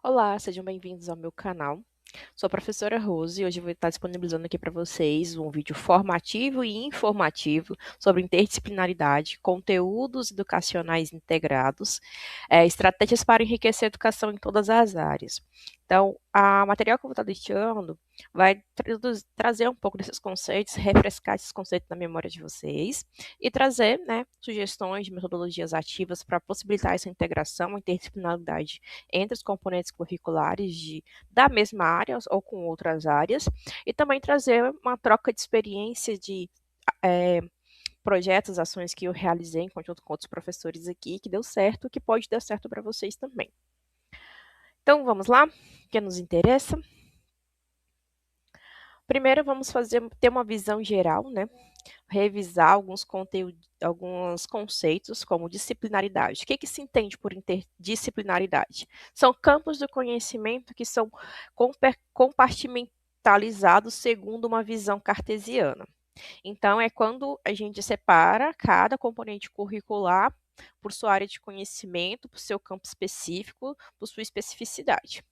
Olá, sejam bem-vindos ao meu canal. Sou a professora Rose e hoje eu vou estar disponibilizando aqui para vocês um vídeo formativo e informativo sobre interdisciplinaridade, conteúdos educacionais integrados, estratégias para enriquecer a educação em todas as áreas. Então, a material que eu vou estar deixando vai trazer um pouco desses conceitos, refrescar esses conceitos na memória de vocês e trazer, né, sugestões de metodologias ativas para possibilitar essa integração, interdisciplinaridade entre os componentes curriculares da mesma área ou com outras áreas, e também trazer uma troca de experiência de é, projetos, ações que eu realizei em conjunto com outros professores aqui, que deu certo, que pode dar certo para vocês também. Então, vamos lá? O que nos interessa? Primeiro, vamos ter uma visão geral, né? Revisar alguns conteúdos, alguns conceitos, como disciplinaridade. O que se entende por interdisciplinaridade? São campos do conhecimento que são compartimentalizados segundo uma visão cartesiana. Então, é quando a gente separa cada componente curricular por sua área de conhecimento, por seu campo específico, por sua especificidade.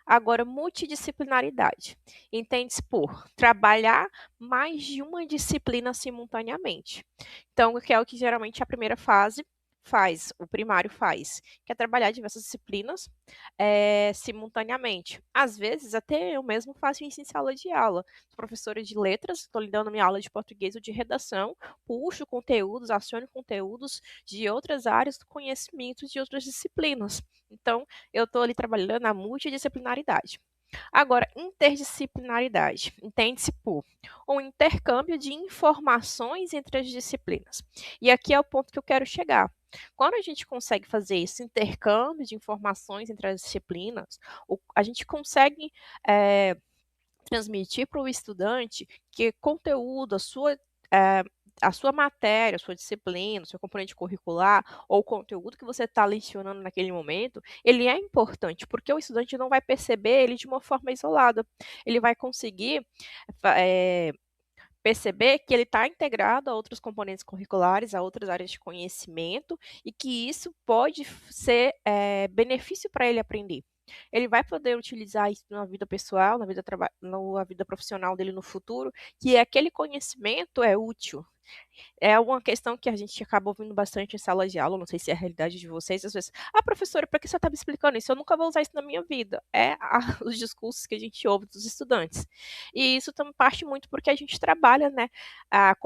Agora, multidisciplinaridade. Entende-se por trabalhar mais de uma disciplina simultaneamente. Então, que é o que geralmente a primeira fase faz, o primário faz, que é trabalhar diversas disciplinas simultaneamente. Às vezes, até eu mesmo faço isso em sala de aula. Sou professora de letras, estou lidando minha aula de português ou de redação, puxo conteúdos, aciono conteúdos de outras áreas do conhecimento de outras disciplinas. Então, eu estou ali trabalhando na multidisciplinaridade. Agora, interdisciplinaridade entende-se por um intercâmbio de informações entre as disciplinas. E aqui é o ponto que eu quero chegar. Quando a gente consegue fazer esse intercâmbio de informações entre as disciplinas, a gente consegue transmitir para o estudante que conteúdo, a sua matéria, a sua disciplina, o seu componente curricular ou o conteúdo que você está lecionando naquele momento, ele é importante, porque o estudante não vai perceber ele de uma forma isolada. Ele vai conseguir é, perceber que ele está integrado a outros componentes curriculares, a outras áreas de conhecimento, e que isso pode ser benefício para ele aprender. Ele vai poder utilizar isso na vida pessoal, na vida profissional dele no futuro, que aquele conhecimento é útil. É uma questão que a gente acaba ouvindo bastante em sala de aula, não sei se é a realidade de vocês, às vezes, professora, para que você está me explicando isso? Eu nunca vou usar isso na minha vida. Os discursos que a gente ouve dos estudantes. E isso também parte muito porque a gente trabalha, né, a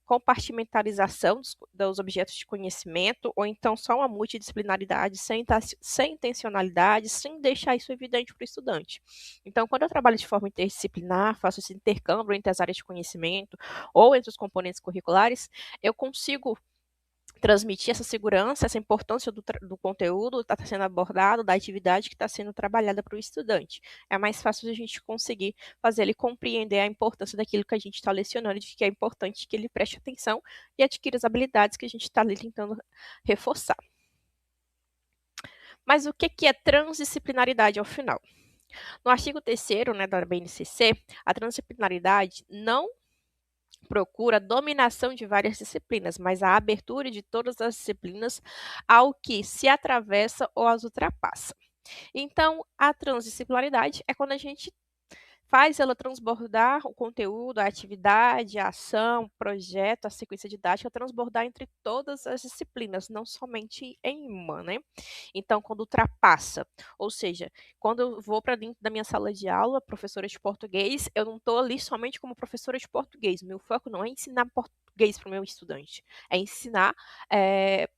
compartimentalização dos objetos de conhecimento, ou então só uma multidisciplinaridade, sem intencionalidade, sem deixar isso evidente para o estudante. Então, quando eu trabalho de forma interdisciplinar, faço esse intercâmbio entre as áreas de conhecimento, ou entre os componentes curriculares, eu consigo transmitir essa segurança, essa importância do conteúdo que está sendo abordado, da atividade que está sendo trabalhada para o estudante. É mais fácil de a gente conseguir fazer ele compreender a importância daquilo que a gente está lecionando, de que é importante que ele preste atenção e adquira as habilidades que a gente está ali tentando reforçar. Mas o que é transdisciplinaridade ao final? No artigo 3º, né, da BNCC, a transdisciplinaridade não procura a dominação de várias disciplinas, mas a abertura de todas as disciplinas ao que se atravessa ou as ultrapassa. Então, a transdisciplinaridade é quando a gente faz ela transbordar o conteúdo, a atividade, a ação, o projeto, a sequência didática, transbordar entre todas as disciplinas, não somente em uma, né? Então, quando ultrapassa, ou seja, quando eu vou para dentro da minha sala de aula, professora de português, eu não estou ali somente como professora de português, meu foco não é ensinar português para o meu estudante, é ensinar,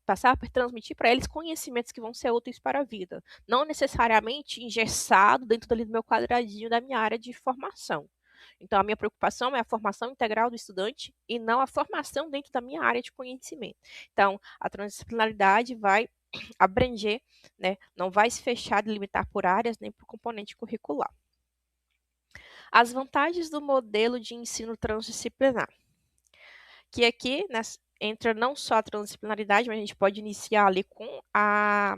passar a transmitir para eles conhecimentos que vão ser úteis para a vida, não necessariamente engessado dentro do meu quadradinho da minha área de formação. Então, a minha preocupação é a formação integral do estudante e não a formação dentro da minha área de conhecimento. Então, a transdisciplinaridade vai abranger, né, não vai se fechar, delimitar por áreas nem por componente curricular. As vantagens do modelo de ensino transdisciplinar, que aqui, né, entra não só a transdisciplinaridade, mas a gente pode iniciar ali com a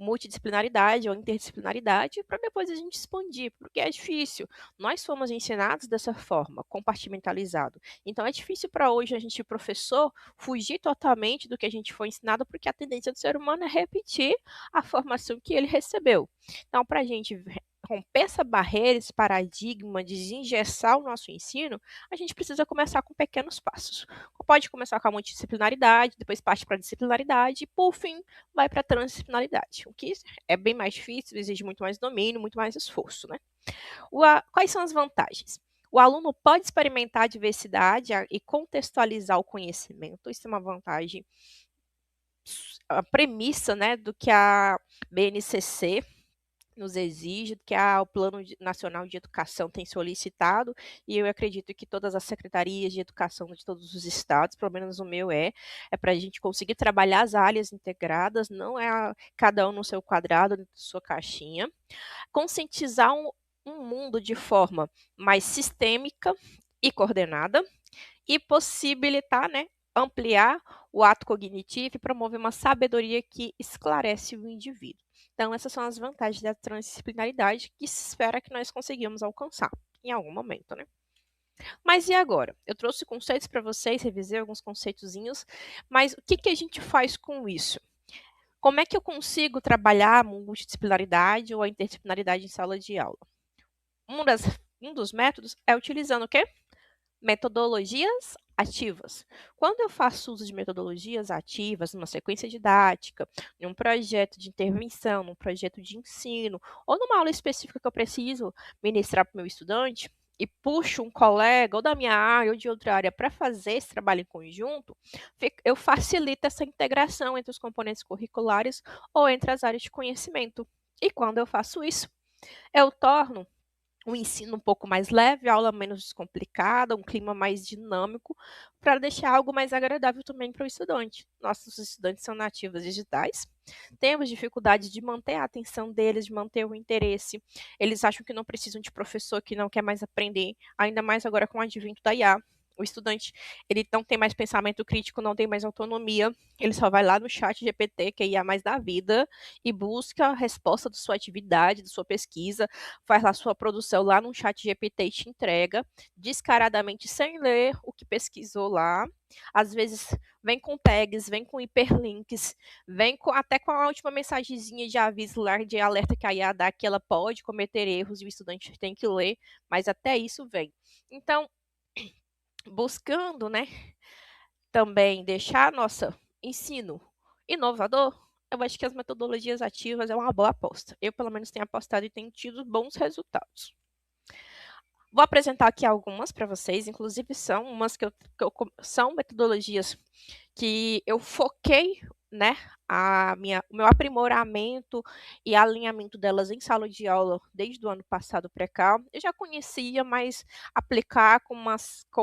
multidisciplinaridade ou interdisciplinaridade, para depois a gente expandir, porque é difícil. Nós fomos ensinados dessa forma, compartimentalizado. Então é difícil para hoje a gente, professor, fugir totalmente do que a gente foi ensinado, porque a tendência do ser humano é repetir a formação que ele recebeu. Então, para a gente romper essa barreira, esse paradigma, desengessar o nosso ensino, a gente precisa começar com pequenos passos. Pode começar com a multidisciplinaridade, depois parte para a disciplinaridade e, por fim, vai para a transdisciplinaridade, o que é bem mais difícil, exige muito mais domínio, muito mais esforço, né? Quais são as vantagens? O aluno pode experimentar a diversidade e contextualizar o conhecimento, isso é uma vantagem, a premissa, né, do que a BNCC nos exige, que o Plano Nacional de Educação tem solicitado, e eu acredito que todas as secretarias de educação de todos os estados, pelo menos o meu é para a gente conseguir trabalhar as áreas integradas, não é cada um no seu quadrado, na sua caixinha, conscientizar um mundo de forma mais sistêmica e coordenada, e possibilitar, né, ampliar o ato cognitivo e promover uma sabedoria que esclarece o indivíduo. Então, essas são as vantagens da transdisciplinaridade que se espera que nós conseguimos alcançar em algum momento, né? Mas e agora? Eu trouxe conceitos para vocês, revisei alguns conceitozinhos, mas o que, que a gente faz com isso? Como é que eu consigo trabalhar a multidisciplinaridade ou a interdisciplinaridade em sala de aula? Um dos métodos é utilizando o quê? Metodologias ativas. Quando eu faço uso de metodologias ativas numa sequência didática, em um projeto de intervenção, num projeto de ensino, ou numa aula específica que eu preciso ministrar para o meu estudante, e puxo um colega ou da minha área ou de outra área para fazer esse trabalho em conjunto, eu facilito essa integração entre os componentes curriculares ou entre as áreas de conhecimento. E quando eu faço isso, eu torno um ensino um pouco mais leve, a aula menos descomplicada, um clima mais dinâmico, para deixar algo mais agradável também para o estudante. Nossos estudantes são nativos digitais, temos dificuldade de manter a atenção deles, de manter o interesse. Eles acham que não precisam de professor, que não quer mais aprender, ainda mais agora com o advento da IA. O estudante, ele não tem mais pensamento crítico, não tem mais autonomia, ele só vai lá no chat GPT, que é IA mais da vida, e busca a resposta da sua atividade, da sua pesquisa, faz lá sua produção lá no chat GPT e te entrega, descaradamente sem ler o que pesquisou lá. Às vezes vem com tags, vem com hiperlinks, até com a última mensagenzinha de aviso lá, de alerta que a IA dá que ela pode cometer erros e o estudante tem que ler, mas até isso vem. Então, buscando, né, também deixar nosso ensino inovador, eu acho que as metodologias ativas é uma boa aposta. Eu, pelo menos, tenho apostado e tenho tido bons resultados. Vou apresentar aqui algumas para vocês, inclusive são umas são metodologias que eu foquei, né, o meu aprimoramento e alinhamento delas em sala de aula desde o ano passado para cá. Eu já conhecia, mas aplicar com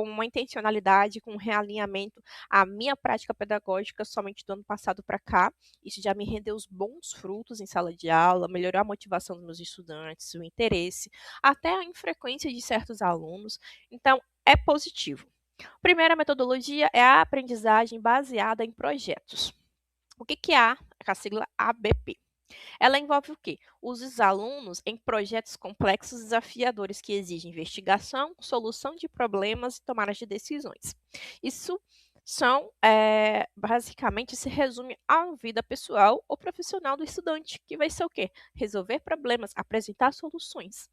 uma intencionalidade, com um realinhamento à minha prática pedagógica somente do ano passado para cá. Isso já me rendeu os bons frutos em sala de aula, melhorou a motivação dos meus estudantes, o interesse, até a infrequência de certos alunos. Então, é positivo. Primeira metodologia é a aprendizagem baseada em projetos. O que é a sigla ABP? Ela envolve o quê? Os alunos em projetos complexos e desafiadores que exigem investigação, solução de problemas e tomada de decisões. Isso basicamente, se resume à vida pessoal ou profissional do estudante, que vai ser o quê? Resolver problemas, apresentar soluções.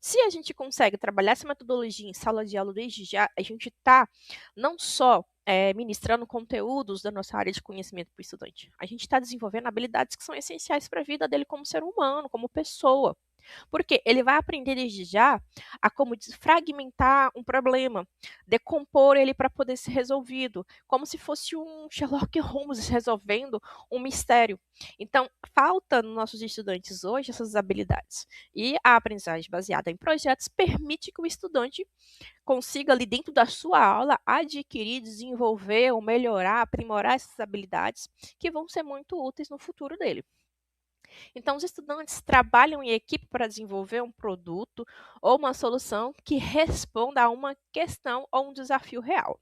Se a gente consegue trabalhar essa metodologia em sala de aula desde já, a gente está não só ministrando conteúdos da nossa área de conhecimento para o estudante, a gente está desenvolvendo habilidades que são essenciais para a vida dele como ser humano, como pessoa. Porque ele vai aprender desde já a como fragmentar um problema, decompor ele para poder ser resolvido, como se fosse um Sherlock Holmes resolvendo um mistério. Então, falta nos nossos estudantes hoje essas habilidades. E a aprendizagem baseada em projetos permite que o estudante consiga, ali dentro da sua aula, adquirir, desenvolver ou melhorar, aprimorar essas habilidades que vão ser muito úteis no futuro dele. Então, os estudantes trabalham em equipe para desenvolver um produto ou uma solução que responda a uma questão ou um desafio real.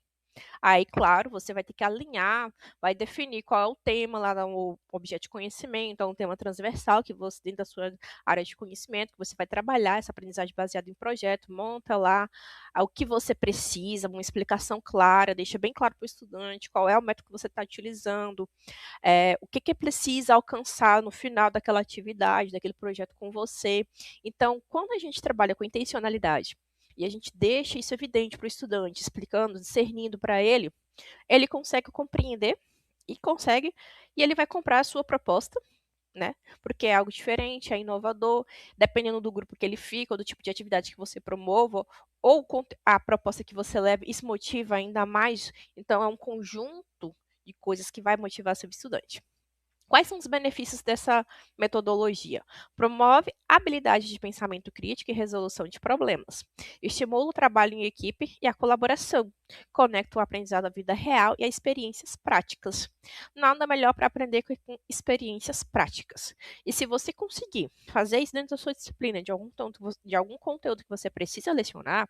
Aí, claro, você vai ter que alinhar, vai definir qual é o tema lá, o objeto de conhecimento, é um tema transversal que você, dentro da sua área de conhecimento, que você vai trabalhar essa aprendizagem baseada em projeto, monta lá o que você precisa, uma explicação clara, deixa bem claro para o estudante qual é o método que você está utilizando, o que que precisa alcançar no final daquela atividade, daquele projeto com você. Então, quando a gente trabalha com intencionalidade e a gente deixa isso evidente para o estudante, explicando, discernindo para ele, ele consegue compreender e ele vai comprar a sua proposta, né? Porque é algo diferente, é inovador, dependendo do grupo que ele fica, ou do tipo de atividade que você promova, ou a proposta que você leva, isso motiva ainda mais. Então, é um conjunto de coisas que vai motivar seu estudante. Quais são os benefícios dessa metodologia? Promove habilidade de pensamento crítico e resolução de problemas. Estimula o trabalho em equipe e a colaboração. Conecta o aprendizado à vida real e a experiências práticas. Nada melhor para aprender que com experiências práticas. E se você conseguir fazer isso dentro da sua disciplina, de algum conteúdo que você precisa lecionar,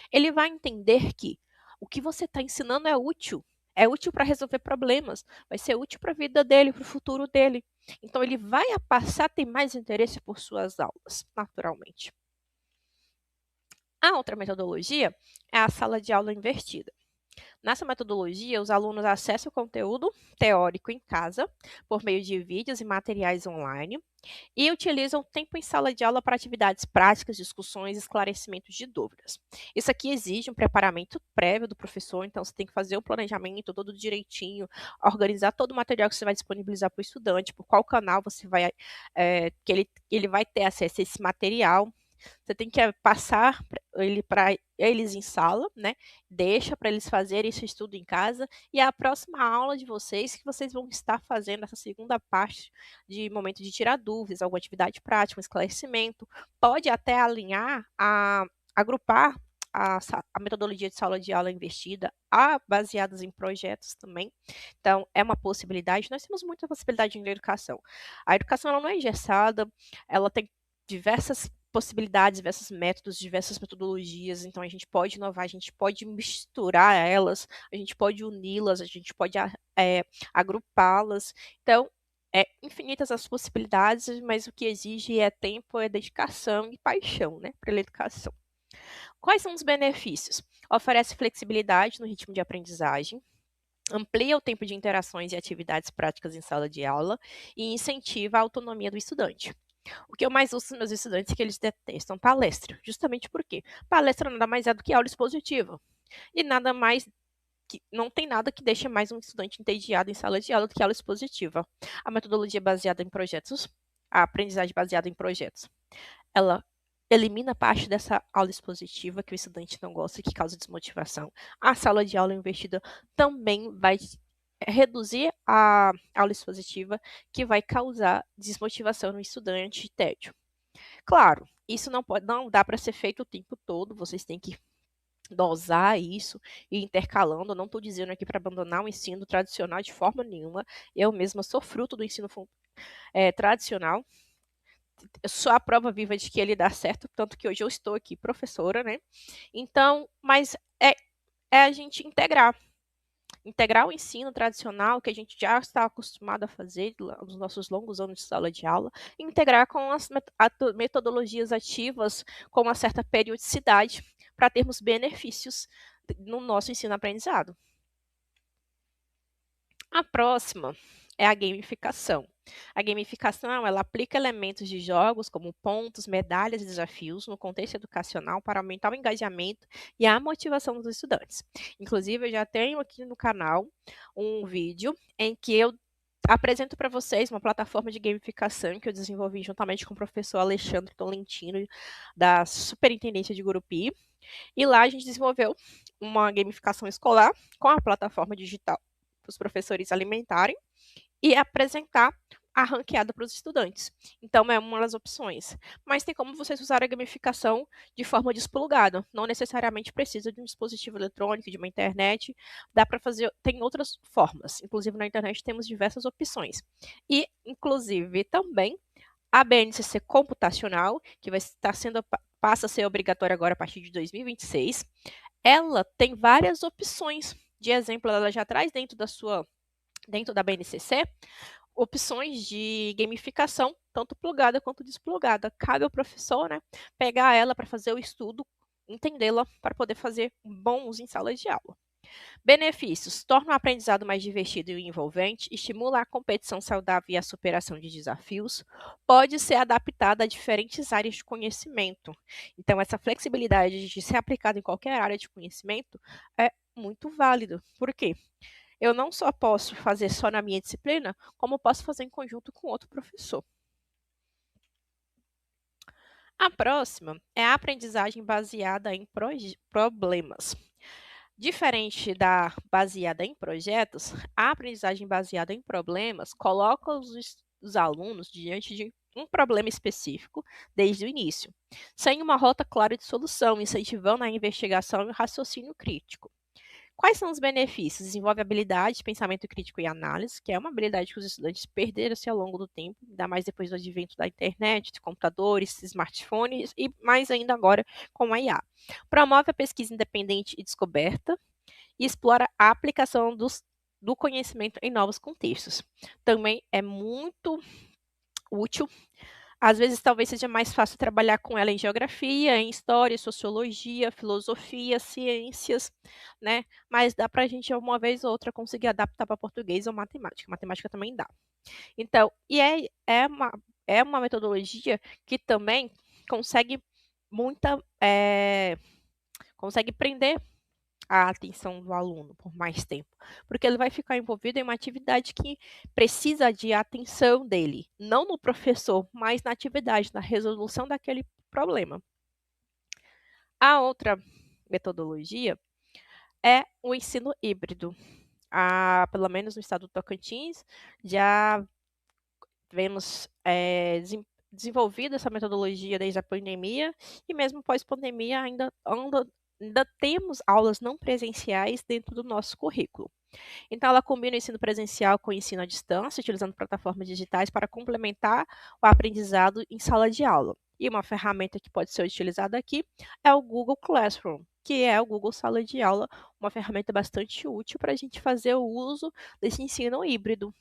ele vai entender que o que você está ensinando é útil. É útil para resolver problemas, vai ser útil para a vida dele, para o futuro dele. Então, ele vai passar a ter mais interesse por suas aulas, naturalmente. A outra metodologia é a sala de aula invertida. Nessa metodologia, os alunos acessam o conteúdo teórico em casa, por meio de vídeos e materiais online, e utilizam o tempo em sala de aula para atividades práticas, discussões e esclarecimentos de dúvidas. Isso aqui exige um preparamento prévio do professor, então você tem que fazer o planejamento todo direitinho, organizar todo o material que você vai disponibilizar para o estudante, por qual canal você vai, que ele vai ter acesso a esse material. Você tem que passar ele para eles em sala, né? Deixa para eles fazerem esse estudo em casa. E a próxima aula de vocês, que vocês vão estar fazendo essa segunda parte de momento de tirar dúvidas, alguma atividade prática, um esclarecimento. Pode até alinhar, agrupar a metodologia de sala de aula investida baseadas em projetos também. Então, é uma possibilidade. Nós temos muita possibilidade na educação. A educação ela não é engessada, ela tem diversas possibilidades, diversos métodos, diversas metodologias. Então, a gente pode inovar, a gente pode misturar elas, a gente pode uni-las, a gente pode agrupá-las. Então, é infinitas as possibilidades, mas o que exige é tempo, é dedicação e paixão, né, pela educação. Quais são os benefícios? Oferece flexibilidade no ritmo de aprendizagem, amplia o tempo de interações e atividades práticas em sala de aula e incentiva a autonomia do estudante. O que eu mais uso dos meus estudantes é que eles detestam palestra, justamente porque palestra nada mais é do que aula expositiva. E nada mais não tem nada que deixe mais um estudante entediado em sala de aula do que aula expositiva. A metodologia baseada em projetos, a aprendizagem baseada em projetos, ela elimina parte dessa aula expositiva que o estudante não gosta e que causa desmotivação. A sala de aula investida também vai reduzir a aula expositiva, que vai causar desmotivação no estudante e tédio. Claro, isso não dá para ser feito o tempo todo, vocês têm que dosar isso e intercalando. Eu não estou dizendo aqui para abandonar o ensino tradicional de forma nenhuma. Eu mesma sou fruto do ensino tradicional. Eu sou a prova viva de que ele dá certo, tanto que hoje eu estou aqui professora, né? Então, mas é a gente integrar o ensino tradicional, que a gente já está acostumado a fazer nos nossos longos anos de sala de aula, e integrar com as metodologias ativas com uma certa periodicidade, para termos benefícios no nosso ensino-aprendizado. A próxima é a gamificação. A gamificação, ela aplica elementos de jogos como pontos, medalhas e desafios no contexto educacional para aumentar o engajamento e a motivação dos estudantes. Inclusive, eu já tenho aqui no canal um vídeo em que eu apresento para vocês uma plataforma de gamificação que eu desenvolvi juntamente com o professor Alexandre Tolentino, da Superintendência de Gurupi. E lá a gente desenvolveu uma gamificação escolar com a plataforma digital para os professores alimentarem e apresentar a ranqueada para os estudantes. Então, é uma das opções. Mas tem como vocês usar a gamificação de forma desplugada. Não necessariamente precisa de um dispositivo eletrônico, de uma internet. Dá para fazer, tem outras formas. Inclusive, na internet temos diversas opções. E, inclusive, também a BNCC computacional, que passa a ser obrigatória agora a partir de 2026, ela tem várias opções De exemplo, ela já traz dentro da BNCC, opções de gamificação, tanto plugada quanto desplugada. Cabe ao professor, né, pegar ela para fazer o estudo, entendê-la para poder fazer um bom uso em sala de aula. Benefícios: torna o aprendizado mais divertido e envolvente, estimula a competição saudável e a superação de desafios, pode ser adaptada a diferentes áreas de conhecimento. Então, essa flexibilidade de ser aplicada em qualquer área de conhecimento é muito válido. Por quê? Eu não só posso fazer só na minha disciplina, como posso fazer em conjunto com outro professor. A próxima é a aprendizagem baseada em problemas. Diferente da baseada em projetos, a aprendizagem baseada em problemas coloca os alunos diante de um problema específico desde o início, sem uma rota clara de solução, incentivando a investigação e o raciocínio crítico. Quais são os benefícios? Desenvolve habilidade de pensamento crítico e análise, que é uma habilidade que os estudantes perderam-se ao longo do tempo, ainda mais depois do advento da internet, de computadores, smartphones e mais ainda agora com a IA. Promove a pesquisa independente e descoberta e explora a aplicação do conhecimento em novos contextos. Também é muito útil. Às vezes, talvez seja mais fácil trabalhar com ela em geografia, em história, sociologia, filosofia, ciências, né? Mas dá para a gente, uma vez ou outra, conseguir adaptar para português ou matemática. Matemática também dá. Então, é uma metodologia que também consegue muita. Consegue prender a atenção do aluno por mais tempo, porque ele vai ficar envolvido em uma atividade que precisa de atenção dele, não no professor, mas na atividade, na resolução daquele problema. A outra metodologia é o ensino híbrido. Pelo menos no estado do Tocantins, já vemos desenvolvido essa metodologia desde a pandemia e mesmo pós-pandemia ainda temos aulas não presenciais dentro do nosso currículo. Então, ela combina o ensino presencial com o ensino à distância, utilizando plataformas digitais para complementar o aprendizado em sala de aula. E uma ferramenta que pode ser utilizada aqui é o Google Classroom, que é o Google Sala de Aula, uma ferramenta bastante útil para a gente fazer o uso desse ensino híbrido.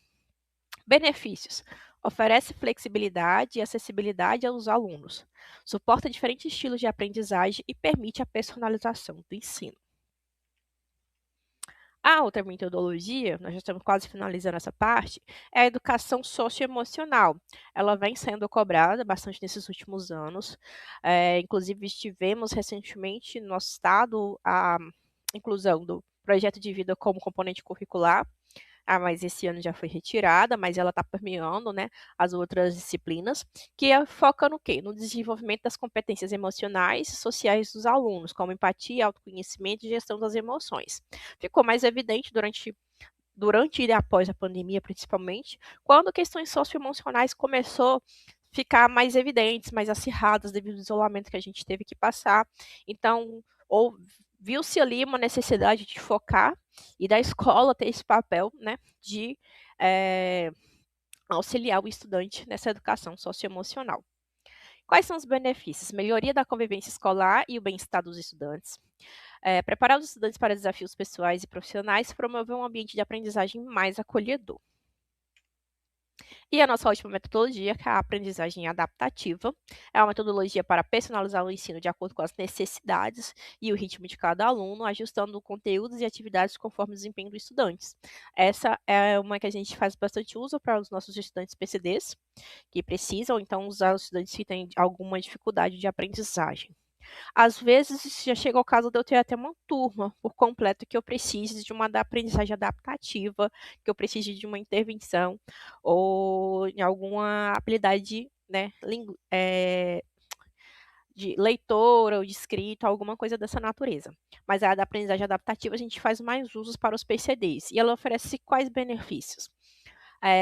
Benefícios: oferece flexibilidade e acessibilidade aos alunos, suporta diferentes estilos de aprendizagem e permite a personalização do ensino. A outra metodologia, nós já estamos quase finalizando essa parte, é a educação socioemocional. Ela vem sendo cobrada bastante nesses últimos anos. Inclusive, estivemos recentemente no nosso estado a inclusão do projeto de vida como componente curricular. Mas esse ano já foi retirada, mas ela está permeando, né, as outras disciplinas, que foca no quê? No desenvolvimento das competências emocionais e sociais dos alunos, como empatia, autoconhecimento e gestão das emoções. Ficou mais evidente durante e após a pandemia, principalmente, quando questões socioemocionais começou a ficar mais evidentes, mais acirradas devido ao isolamento que a gente teve que passar. Então, viu-se ali uma necessidade de focar e da escola ter esse papel, né, de auxiliar o estudante nessa educação socioemocional. Quais são os benefícios? Melhoria da convivência escolar e o bem-estar dos estudantes. Preparar os estudantes para desafios pessoais e profissionais, promover um ambiente de aprendizagem mais acolhedor. E a nossa última metodologia, que é a aprendizagem adaptativa, é uma metodologia para personalizar o ensino de acordo com as necessidades e o ritmo de cada aluno, ajustando conteúdos e atividades conforme o desempenho dos estudantes. Essa é uma que a gente faz bastante uso para os nossos estudantes PCDs, que precisam, então, usar os estudantes que têm alguma dificuldade de aprendizagem. Às vezes, já chega ao caso de eu ter até uma turma por completo que eu precise de uma aprendizagem adaptativa, que eu precise de uma intervenção ou em alguma habilidade, né, de leitora ou de escrita, alguma coisa dessa natureza. Mas a da aprendizagem adaptativa a gente faz mais usos para os PCDs. E ela oferece quais benefícios?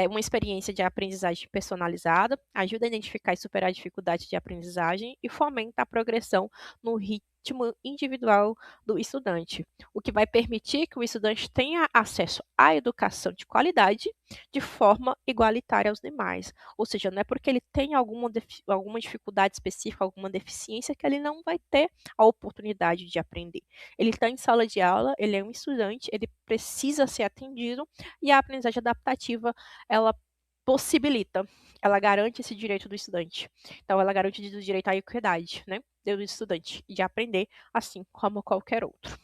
Uma experiência de aprendizagem personalizada, ajuda a identificar e superar dificuldades de aprendizagem e fomenta a progressão no ritmo individual do estudante, o que vai permitir que o estudante tenha acesso à educação de qualidade de forma igualitária aos demais. Ou seja, não é porque ele tem alguma dificuldade específica, alguma deficiência, que ele não vai ter a oportunidade de aprender. Ele está em sala de aula, ele é um estudante, ele precisa ser atendido e a aprendizagem adaptativa, ela possibilita, ela garante esse direito do estudante. Então, ela garante o direito à equidade, né, do estudante, de aprender assim como qualquer outro.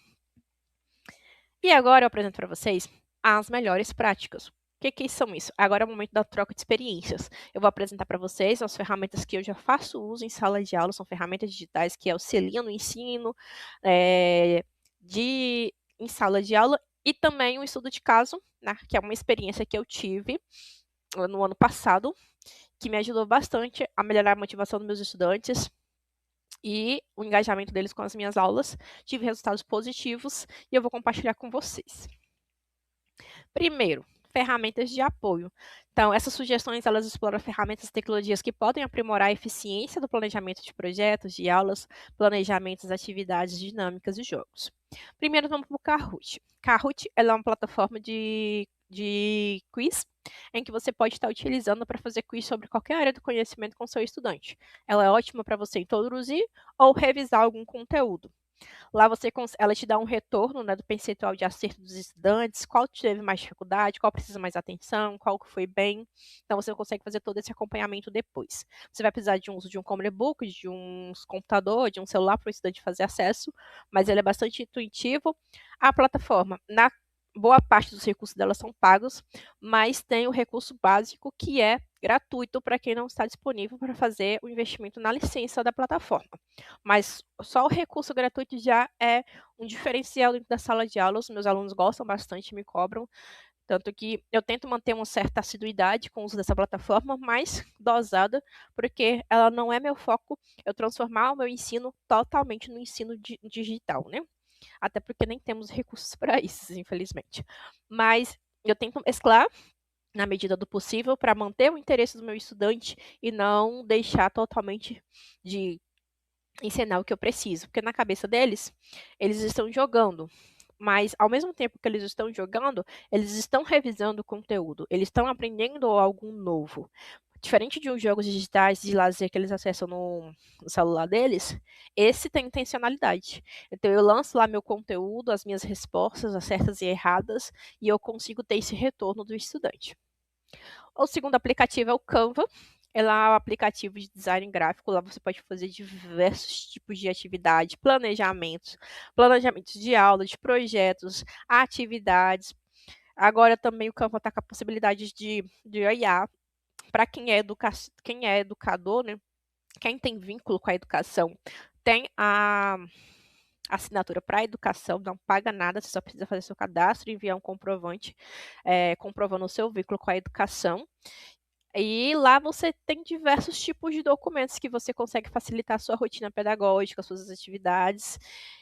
E agora eu apresento para vocês as melhores práticas. O que são isso? Agora é o momento da troca de experiências. Eu vou apresentar para vocês as ferramentas que eu já faço uso em sala de aula, são ferramentas digitais que auxiliam no ensino em sala de aula e também um estudo de caso, né, que é uma experiência que eu tive no ano passado, que me ajudou bastante a melhorar a motivação dos meus estudantes e o engajamento deles com as minhas aulas. Tive resultados positivos e eu vou compartilhar com vocês. Primeiro, ferramentas de apoio. Então, essas sugestões, elas exploram ferramentas e tecnologias que podem aprimorar a eficiência do planejamento de projetos, de aulas, planejamentos, atividades dinâmicas e jogos. Primeiro, vamos para o Kahoot. Kahoot, ela é uma plataforma de quiz, em que você pode estar utilizando para fazer quiz sobre qualquer área do conhecimento com seu estudante. Ela é ótima para você introduzir ou revisar algum conteúdo. Lá ela te dá um retorno, né, do percentual de acerto dos estudantes, qual teve mais dificuldade, qual precisa mais atenção, qual que foi bem. Então, você consegue fazer todo esse acompanhamento depois. Você vai precisar de um Chromebook, de um computador, de um celular para o estudante fazer acesso, mas ele é bastante intuitivo. A plataforma, boa parte dos recursos dela são pagos, mas tem o recurso básico que é gratuito para quem não está disponível para fazer o investimento na licença da plataforma. Mas só o recurso gratuito já é um diferencial dentro da sala de aula. Os meus alunos gostam bastante, me cobram. Tanto que eu tento manter uma certa assiduidade com o uso dessa plataforma, mas dosada, porque ela não é meu foco, eu transformar o meu ensino totalmente no ensino digital, né? Até porque nem temos recursos para isso, infelizmente. Mas eu tento mesclar na medida do possível para manter o interesse do meu estudante e não deixar totalmente de ensinar o que eu preciso, porque na cabeça deles, eles estão jogando, mas ao mesmo tempo que eles estão jogando, eles estão revisando o conteúdo, eles estão aprendendo algo novo. Diferente de uns jogos digitais de lazer que eles acessam no celular deles, esse tem intencionalidade. Então, eu lanço lá meu conteúdo, as minhas respostas, as certas e erradas, e eu consigo ter esse retorno do estudante. O segundo aplicativo é o Canva. Ela é um aplicativo de design gráfico. Lá você pode fazer diversos tipos de atividade, planejamentos de aula, de projetos, atividades. Agora também o Canva está com a possibilidade de IA para quem é educador, né? Quem tem vínculo com a educação, tem a assinatura para a educação, não paga nada, você só precisa fazer seu cadastro e enviar um comprovante comprovando o seu vínculo com a educação. E lá você tem diversos tipos de documentos que você consegue facilitar a sua rotina pedagógica, suas atividades,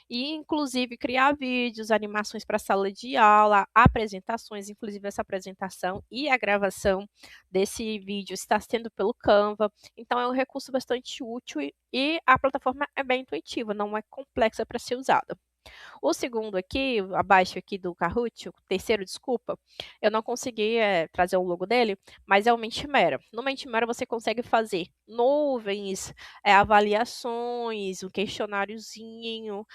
e inclusive criar vídeos, animações para a sala de aula, apresentações, inclusive essa apresentação e a gravação desse vídeo está sendo pelo Canva. Então é um recurso bastante útil e a plataforma é bem intuitiva, não é complexa para ser usada. O segundo aqui, abaixo aqui do Kahoot, o terceiro, desculpa, eu não consegui trazer o logo dele, mas é o Mentimeter. No Mentimeter você consegue fazer nuvens, avaliações, um questionáriozinho,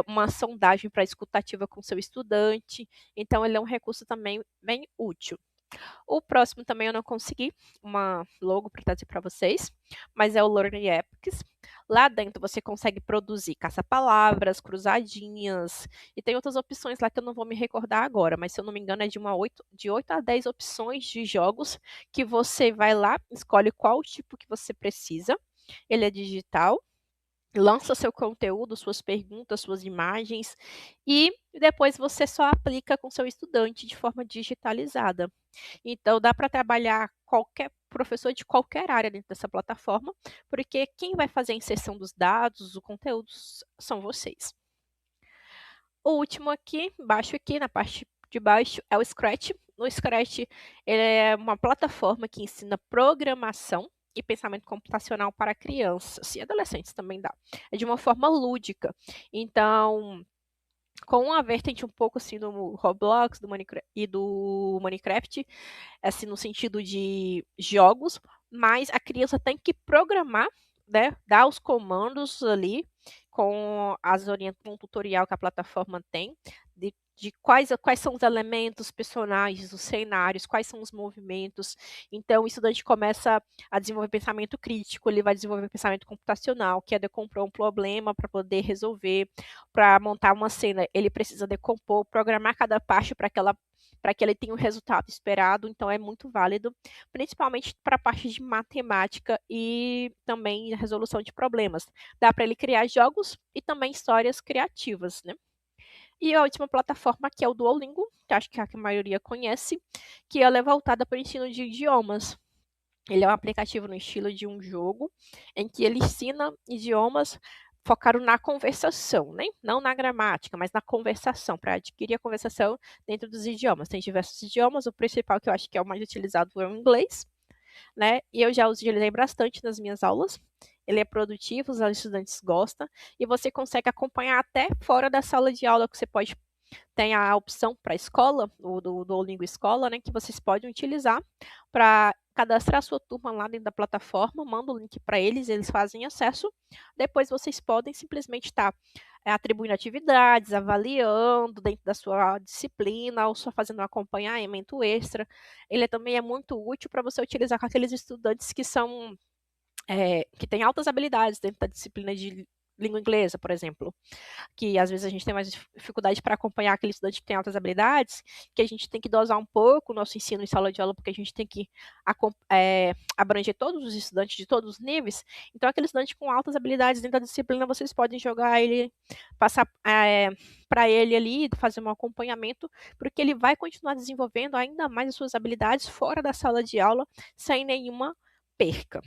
uma sondagem para escutativa com seu estudante. Então, ele é um recurso também bem útil. O próximo também eu não consegui uma logo para trazer para vocês, mas é o Learning Epics. Lá dentro você consegue produzir caça-palavras, cruzadinhas, e tem outras opções lá que eu não vou me recordar agora, mas se eu não me engano é de 8 a 10 opções de jogos que você vai lá, escolhe qual tipo que você precisa. Ele é digital, lança seu conteúdo, suas perguntas, suas imagens, e depois você só aplica com seu estudante de forma digitalizada. Então, dá para trabalhar qualquer professor de qualquer área dentro dessa plataforma, porque quem vai fazer a inserção dos dados, o conteúdo, são vocês. O último aqui, embaixo aqui, na parte de baixo, é o Scratch. O Scratch é uma plataforma que ensina programação e pensamento computacional para crianças e adolescentes também dá. É de uma forma lúdica. Então, com uma vertente um pouco assim do Roblox e do Minecraft, assim, no sentido de jogos, mas a criança tem que programar, né, dar os comandos ali com com o tutorial que a plataforma tem, de quais são os elementos, personagens, os cenários, quais são os movimentos. Então, o estudante começa a desenvolver pensamento crítico, ele vai desenvolver pensamento computacional, que é decompor um problema para poder resolver, para montar uma cena, ele precisa decompor, programar cada parte para que ele tenha o resultado esperado, então é muito válido, principalmente para a parte de matemática e também resolução de problemas. Dá para ele criar jogos e também histórias criativas, né? E a última plataforma, que é o Duolingo, que acho que a maioria conhece, que ela é voltada para o ensino de idiomas. Ele é um aplicativo no estilo de um jogo, em que ele ensina idiomas focado na conversação, né? Não na gramática, mas na conversação, para adquirir a conversação dentro dos idiomas. Tem diversos idiomas, o principal que eu acho que é o mais utilizado é o inglês, né? E eu já utilizei bastante nas minhas aulas. Ele é produtivo, os estudantes gostam, e você consegue acompanhar até fora da sala de aula, que você pode tem a opção para a escola, o do Duolingo Escola, né, que vocês podem utilizar para cadastrar a sua turma lá dentro da plataforma, manda o link para eles, eles fazem acesso. Depois vocês podem simplesmente estar atribuindo atividades, avaliando dentro da sua disciplina, ou só fazendo um acompanhamento extra. Ele também é muito útil para você utilizar com aqueles estudantes que têm altas habilidades dentro da disciplina de língua inglesa, por exemplo, que às vezes a gente tem mais dificuldade para acompanhar aquele estudante que tem altas habilidades, que a gente tem que dosar um pouco o nosso ensino em sala de aula, porque a gente tem que abranger todos os estudantes de todos os níveis. Então, aquele estudante com altas habilidades dentro da disciplina, vocês podem jogar ele, passar para ele ali, fazer um acompanhamento, porque ele vai continuar desenvolvendo ainda mais as suas habilidades fora da sala de aula, sem nenhuma perca.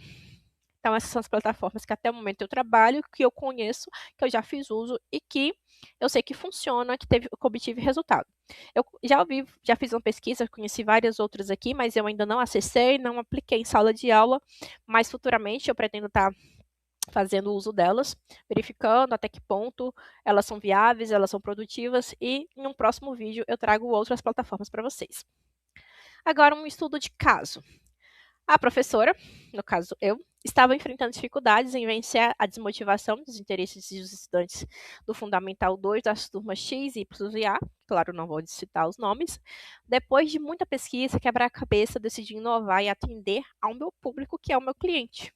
Então, essas são as plataformas que até o momento eu trabalho, que eu conheço, que eu já fiz uso e que eu sei que funciona, que obtive resultado. Eu já fiz uma pesquisa, conheci várias outras aqui, mas eu ainda não acessei, não apliquei em sala de aula, mas futuramente eu pretendo estar fazendo uso delas, verificando até que ponto elas são viáveis, elas são produtivas e em um próximo vídeo eu trago outras plataformas para vocês. Agora, um estudo de caso. A professora, no caso eu, estava enfrentando dificuldades em vencer a desmotivação dos interesses dos estudantes do Fundamental 2 das turmas X, Y e A, claro, não vou citar os nomes. Depois de muita pesquisa, quebrar a cabeça, decidi inovar e atender ao meu público, que é o meu cliente.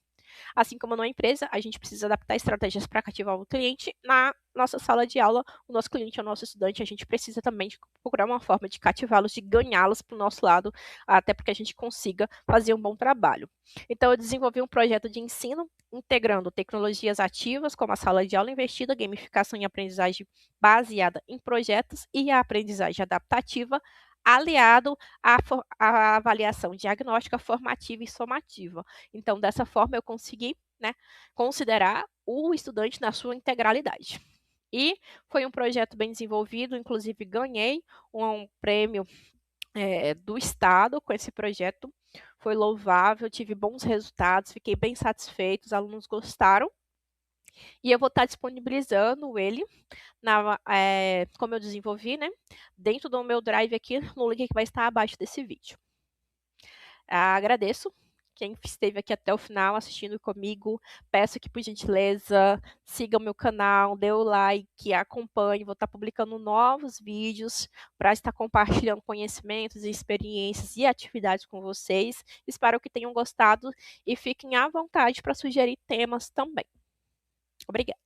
Assim como numa empresa, a gente precisa adaptar estratégias para cativar o cliente. Na nossa sala de aula, o nosso cliente é o nosso estudante, a gente precisa também de procurar uma forma de cativá-los, de ganhá-los para o nosso lado, até porque a gente consiga fazer um bom trabalho. Então, eu desenvolvi um projeto de ensino integrando tecnologias ativas, como a sala de aula investida, gamificação e aprendizagem baseada em projetos e a aprendizagem adaptativa, aliado à avaliação diagnóstica, formativa e somativa. Então, dessa forma, eu consegui, né, considerar o estudante na sua integralidade. E foi um projeto bem desenvolvido, inclusive ganhei um prêmio do Estado com esse projeto. Foi louvável, tive bons resultados, fiquei bem satisfeito, os alunos gostaram. E eu vou estar disponibilizando ele, como eu desenvolvi, né, dentro do meu Drive aqui, no link que vai estar abaixo desse vídeo. Agradeço quem esteve aqui até o final assistindo comigo. Peço que, por gentileza, siga o meu canal, dê o like, acompanhe. Vou estar publicando novos vídeos para estar compartilhando conhecimentos, experiências e atividades com vocês. Espero que tenham gostado e fiquem à vontade para sugerir temas também. Obrigada.